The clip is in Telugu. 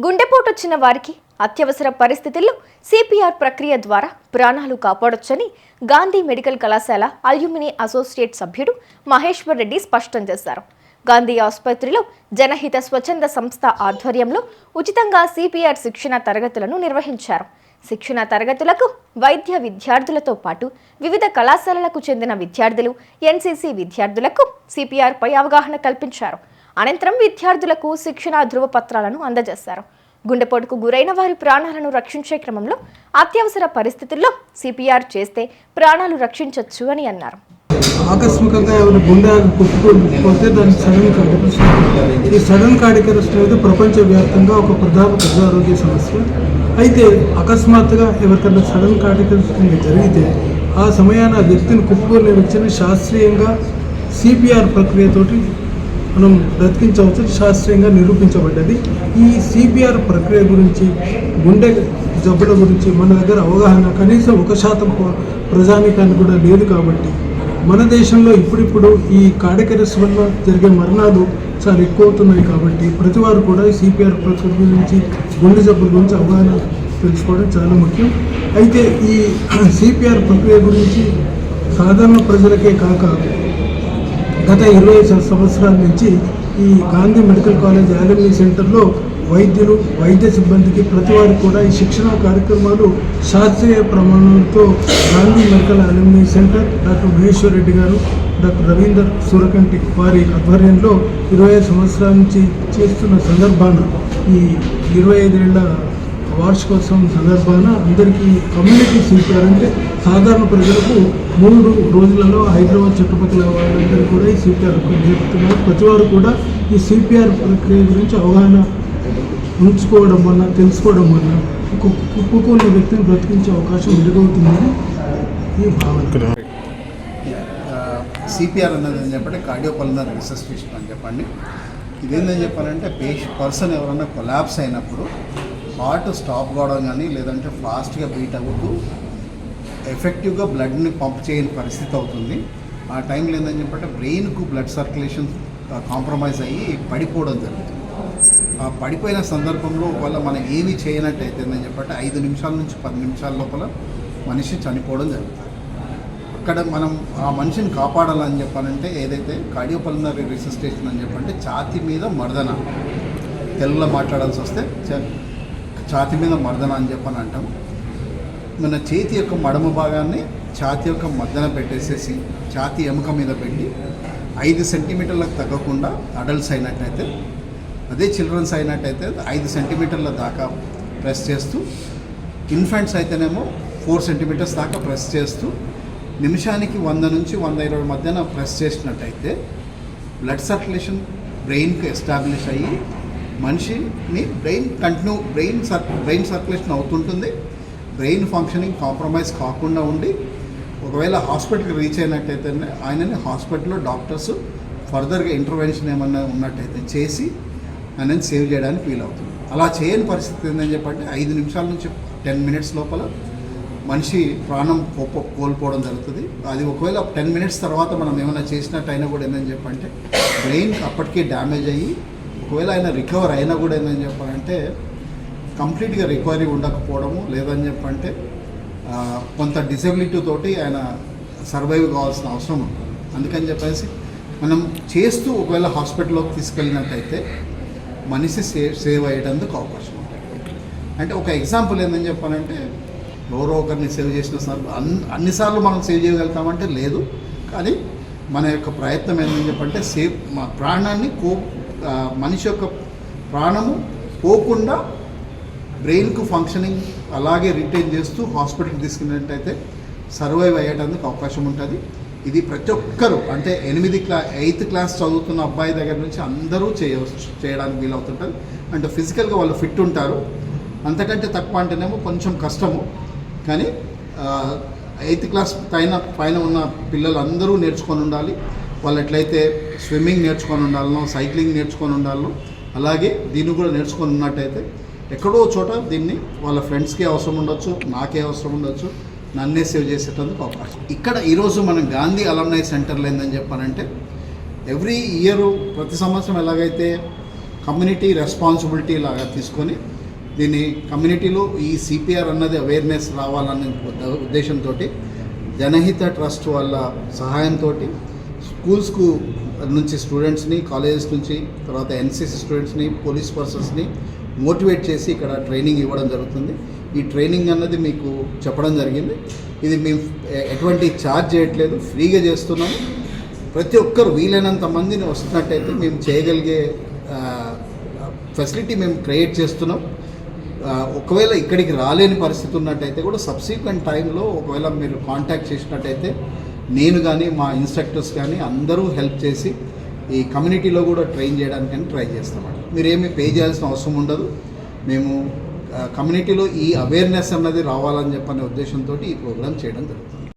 గుండెపోటు వచ్చిన వారికి అత్యవసర పరిస్థితుల్లో సిపిఆర్ ప్రక్రియ ద్వారా ప్రాణాలు కాపాడొచ్చని గాంధీ మెడికల్ కళాశాల అల్యూమిని అసోసియేట్ సభ్యుడు మహేశ్వర్ రెడ్డి స్పష్టం చేశారు. గాంధీ ఆసుపత్రిలో జనహిత స్వచ్ఛంద సంస్థ ఆధ్వర్యంలో ఉచితంగా సిపిఆర్ శిక్షణ తరగతులను నిర్వహించారు. శిక్షణ తరగతులకు వైద్య విద్యార్థులతో పాటు వివిధ కళాశాలలకు చెందిన విద్యార్థులు, ఎన్సీసీ విద్యార్థులకు సిపిఆర్ పై అవగాహన కల్పించారు. అనంతరం విద్యార్థులకు శిక్షణ ధృవపత్రాలను అందజేశారు. గుండెపోటుకు గురైన వారి ప్రాణాలను రక్షించే క్రమంలో అత్యవసర పరిస్థితుల్లో సిపిఆర్ చేస్తే ప్రాణాలు రక్షించవచ్చు అని అన్నారు. ఆకస్మికంగా ఎవరి గుండె కొట్టుకోకపోతే దానికి సడన్ కార్డియక్ అరెస్ట్. ఈ సడన్ కార్డియక్ అరెస్ట్ అనేది ప్రపంచవ్యాప్తంగా ఒక ప్రజా ఆరోగ్య సమస్య. అయితే అకస్మాత్తుగా ఎవరికన్నా సడన్ కార్డియక్ అరెస్ట్ జరిగితే ఆ సమయాన ఆ వ్యక్తిని కుప్పకూలిన వ్యక్తిని శాస్త్రీయంగా సిపిఆర్ ప్రక్రియతోటి మనం బ్రతికించవచ్చు, శాస్త్రీయంగా నిరూపించబడ్డది. ఈ సిపిఆర్ ప్రక్రియ గురించి, గుండె జబ్బుల గురించి మన దగ్గర అవగాహన కనీసం 1% ప్రజానీకానికి కూడా లేదు. కాబట్టి మన దేశంలో ఇప్పుడిప్పుడు ఈ కార్డియక్ అరెస్ట్ వల్ల జరిగే మరణాలు చాలా ఎక్కువ అవుతున్నాయి. కాబట్టి ప్రతి వారు కూడా ఈ సిపిఆర్ ప్రక్రియ గురించి, గుండె జబ్బుల గురించి అవగాహన తెలుసుకోవడం చాలా ముఖ్యం. అయితే ఈ సిపిఆర్ ప్రక్రియ గురించి సాధారణ ప్రజలకే కాక గత 20 సంవత్సరాల నుంచి ఈ గాంధీ మెడికల్ కాలేజ్ అల్యూమిని సెంటర్లో వైద్యులు, వైద్య సిబ్బందికి ప్రతి వారికి కూడా ఈ శిక్షణ కార్యక్రమాలు శాస్త్రీయ ప్రమాణాలతో Gandhi medical alumni centre doctor Maheshwar Reddy గారు, డాక్టర్ రవీందర్ సూరకంటి వారి ఆధ్వర్యంలో 25 సంవత్సరాల నుంచి చేస్తున్న సందర్భాన ఈ 25 ఏళ్ల వార్షికోత్సవం సందర్భాన అందరికీ కమ్యూనిటీ సిపిఆర్ అంటే సాధారణ ప్రజలకు 3 రోజులలో హైదరాబాద్ చుట్టుపక్కల వాళ్ళందరూ కూడా ఈ సిపిఆర్ నేర్పుతున్నారు. ప్రతి వారు కూడా ఈ సిపిఆర్ ప్రక్రియ గురించి అవగాహన ఉంచుకోవడం వల్ల, తెలుసుకోవడం వల్ల కుప్పకూలిన వ్యక్తిని బ్రతికించే అవకాశం మెరుగవుతుందని ఈ భావన. సిపిఆర్ అన్నది అని చెప్పండి కార్డియోపల్మనరీ రిససిటేషన్ అని చెప్పండి. ఇదేందని చెప్పాలంటే పర్సన్ ఎవరన్నా కొలాప్స్ అయినప్పుడు హార్ట్ స్టాప్ కావడం కానీ, లేదంటే ఫాస్ట్గా బీట్ అవుతూ ఎఫెక్టివ్గా బ్లడ్ని పంప్ చేయని పరిస్థితి అవుతుంది. ఆ టైంలో ఏంటని చెప్పంటే బ్రెయిన్కు బ్లడ్ సర్క్యులేషన్ కాంప్రమైజ్ అయ్యి పడిపోవడం జరుగుతుంది. ఆ పడిపోయిన సందర్భంలో ఒకవేళ మనం ఏమీ చేయనట్టయితే ఏంటని చెప్పంటే 5 నిమిషాల నుంచి 10 నిమిషాల లోపల మనిషి చనిపోవడం జరుగుతుంది. అక్కడ మనం ఆ మనిషిని కాపాడాలని చెప్పాలంటే ఏదైతే కార్డియోపల్మనరీ రిససిటేషన్ అని చెప్పంటే ఛాతీ మీద మర్దన, తెలుగులో మాట్లాడాల్సి వస్తే ఛాతీ మీద మర్దన అని చెప్పని అంటాం. మన చేతి యొక్క మడమ భాగాన్ని ఛాతీ యొక్క మద్దన పెట్టేసేసి ఛాతీ ఎముక మీద పెట్టి 5 సెంటీమీటర్లకు తగ్గకుండా అడల్ట్స్ అయినట్టయితే, అదే చిల్డ్రన్స్ అయినట్టయితే 5 సెంటీమీటర్ల దాకా ప్రెస్ చేస్తూ, ఇన్ఫాంట్స్ అయితేనేమో 4 సెంటీమీటర్స్ దాకా ప్రెస్ చేస్తూ నిమిషానికి 100 నుంచి 120 మధ్యన ప్రెస్ చేసినట్టయితే బ్లడ్ సర్క్యులేషన్ బ్రెయిన్కి ఎస్టాబ్లిష్ అయ్యి మనిషిని బ్రెయిన్ సర్క్యులేషన్ అవుతుంటుంది. బ్రెయిన్ ఫంక్షనింగ్ కాంప్రమైజ్ కాకుండా ఉండి ఒకవేళ హాస్పిటల్కి రీచ్ అయినట్టయితే ఆయనని హాస్పిటల్లో డాక్టర్స్ ఫర్దర్గా ఇంటర్వెన్షన్ ఏమన్నా ఉన్నట్టయితే చేసి ఆయనని సేవ్ చేయడానికి వీలవుతుంది. అలా చేయని పరిస్థితి ఏంటని చెప్పంటే 5 నిమిషాల నుంచి 10 మినిట్స్ లోపల మనిషి ప్రాణం కోల్పోవడం జరుగుతుంది. అది ఒకవేళ 10 మినిట్స్ తర్వాత మనం ఏమైనా చేసినట్టు అయినా కూడా ఏంటని చెప్పంటే బ్రెయిన్ అప్పటికే డ్యామేజ్ అయ్యి ఒకవేళ ఆయన రికవర్ అయినా కూడా ఏందని చెప్పాలంటే కంప్లీట్గా రికవరీ ఉండకపోవడము, లేదని చెప్పంటే కొంత డిసెబిలిటీ తోటి ఆయన సర్వైవ్ కావాల్సిన అవసరం ఉంది. అందుకని చెప్పేసి మనం చేస్తూ ఒకవేళ హాస్పిటల్లోకి తీసుకెళ్ళినట్టయితే మనిషి సేవ్ అయ్యేటందుకు అవకాశం ఉంటుంది. అంటే ఒక ఎగ్జాంపుల్ ఏందని చెప్పాలంటే ఎవరో ఒకరిని సేవ్ చేసిన అన్నిసార్లు మనం సేవ్ చేయగలుగుతామంటే లేదు. కానీ మన యొక్క ప్రయత్నం ఏంటని చెప్పంటే మా ప్రాణాన్ని మనిషి యొక్క ప్రాణము పోకుండా బ్రెయిన్కు ఫంక్షనింగ్ అలాగే రిటైన్ చేస్తూ హాస్పిటల్కి తీసుకున్నట్టయితే సర్వైవ్ అయ్యేటందుకు అవకాశం ఉంటుంది. ఇది ప్రతి ఒక్కరు అంటే 8th క్లాస్ చదువుతున్న అబ్బాయి దగ్గర నుంచి అందరూ చేయడానికి వీలవుతుంటుంది. అంటే ఫిజికల్గా వాళ్ళు ఫిట్ ఉంటారు. అంతకంటే తక్కువ అంటేనేమో కొంచెం కష్టము. కానీ 8th క్లాస్ పైన ఉన్న పిల్లలు అందరూ నేర్చుకొని ఉండాలి. వాళ్ళు ఎట్లయితే స్విమ్మింగ్ నేర్చుకొని ఉండాలనో, సైక్లింగ్ నేర్చుకొని ఉండాలనో, అలాగే దీన్ని కూడా నేర్చుకొని ఉన్నట్టయితే ఎక్కడో చోట దీన్ని వాళ్ళ ఫ్రెండ్స్కి అవసరం ఉండొచ్చు, నాకే అవసరం ఉండొచ్చు, నన్నే సేవ్ చేసేటందుకు అవకాశం. ఇక్కడ ఈరోజు మనం గాంధీ అలమ్నై సెంటర్లో ఏందని చెప్పానంటే ఎవ్రీ ఇయర్ ప్రతి సంవత్సరం ఎలాగైతే కమ్యూనిటీ రెస్పాన్సిబిలిటీ లాగా తీసుకొని దీన్ని కమ్యూనిటీలో ఈ సిపిఆర్ అన్నది అవేర్నెస్ రావాలనే ఉద్దేశంతో జనహిత ట్రస్ట్ వాళ్ళ సహాయంతో స్కూల్స్కు నుంచి స్టూడెంట్స్ని, కాలేజెస్ నుంచి, తర్వాత ఎన్సిసి స్టూడెంట్స్ని, పోలీస్ పర్సన్స్ని మోటివేట్ చేసి ఇక్కడ ట్రైనింగ్ ఇవ్వడం జరుగుతుంది. ఈ ట్రైనింగ్ అన్నది మీకు చెప్పడం జరిగింది. ఇది మేము ఎటువంటి ఛార్జ్ చేయట్లేదు, ఫ్రీగా చేస్తున్నాము. ప్రతి ఒక్కరు వీలైనంత మందిని వస్తున్నట్టయితే మేము చేయగలిగే ఫెసిలిటీ మేము క్రియేట్ చేస్తున్నాం. ఒకవేళ ఇక్కడికి రాలేని పరిస్థితి ఉన్నట్టయితే కూడా సబ్సిక్వెంట్ టైంలో ఒకవేళ మీరు కాంటాక్ట్ చేసినట్టయితే నేను కానీ మా ఇన్స్ట్రక్టర్స్ కానీ అందరూ హెల్ప్ చేసి ఈ కమ్యూనిటీలో కూడా ట్రైన్ చేయడానికని ట్రై చేస్తామండి. మీరేమీ పే చేయాల్సిన అవసరం ఉండదు. మేము కమ్యూనిటీలో ఈ అవేర్నెస్ అన్నది రావాలని చెప్పనే ఉద్దేశంతో ఈ ప్రోగ్రామ్ చేయడం జరుగుతుంది.